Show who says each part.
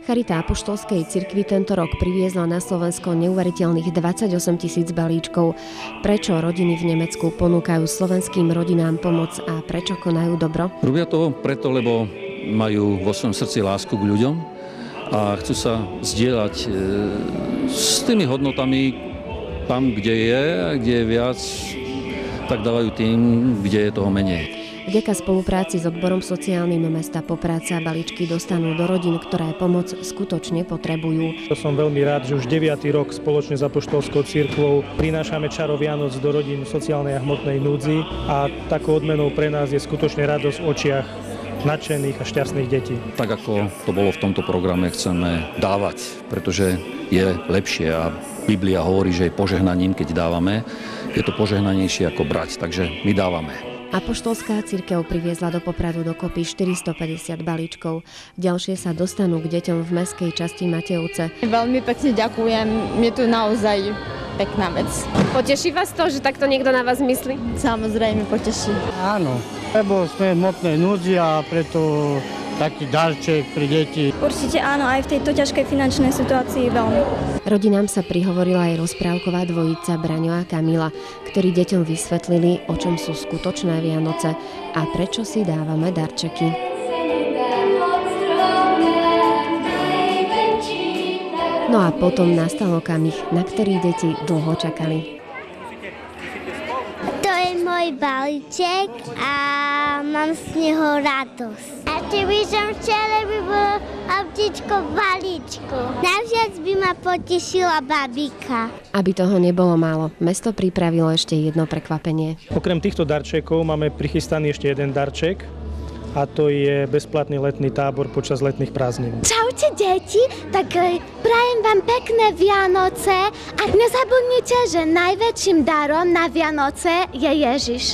Speaker 1: Charita apoštolskej cirkvi tento rok priviezla na Slovensko neuveriteľných 28 000 balíčkov. Prečo rodiny v Nemecku ponúkajú slovenským rodinám pomoc a prečo konajú dobro?
Speaker 2: Robia to preto, lebo majú vo svojom srdci lásku k ľuďom a chcú sa zdieľať s tými hodnotami tam, kde je viac, tak dávajú tým, kde je toho menej.
Speaker 1: Vďaka spolupráci s odborom sociálnym mesta Popradca balíčky dostanú do rodín, ktoré pomoc skutočne potrebujú.
Speaker 3: Som veľmi rád, že už 9. rok spoločne s apoštolskou cirkvou prinášame čaro Vianoc do rodín v sociálnej a hmotnej núdzi a takou odmenou pre nás je skutočne radosť v očiach nadšených a šťastných detí.
Speaker 2: Tak ako to bolo v tomto programe, chceme dávať, pretože je lepšie a Biblia hovorí, že je požehnaním, keď dávame. Je to požehnanejšie ako brať, takže my dávame.
Speaker 1: Apoštolská cirkev priviezla do Popradu dokopy 450 balíčkov. Ďalšie sa dostanú k deťom v mestskej časti Matejovce.
Speaker 4: Veľmi pekne ďakujem, je to naozaj pekná vec.
Speaker 5: Poteší vás to, že takto niekto na vás myslí?
Speaker 4: Samozrejme poteší.
Speaker 6: Áno, lebo sme v hmotnej núdzi a preto taký darček pre deti.
Speaker 7: Určite áno, aj v tejto ťažkej finančnej situácii veľmi.
Speaker 1: Rodinám sa prihovorila aj rozprávková dvojica Braňo a Kamila, ktorí deťom vysvetlili, o čom sú skutočné Vianoce a prečo si dávame darčeky. No a potom nastal okamih, na ktorý deti dlho čakali.
Speaker 8: To je môj balíček a mám z neho radosť. A ty by som chcela, by bolo autíčko v balíčku. Navždy by ma potešila babika.
Speaker 1: Aby toho nebolo málo, mesto pripravilo ešte jedno prekvapenie.
Speaker 3: Okrem týchto darčekov máme prichystaný ešte jeden darček a to je bezplatný letný tábor počas letných prázdnin.
Speaker 8: Čaute deti, tak prajem vám pekné Vianoce a nezabudnite, že najväčším darom na Vianoce je Ježiš.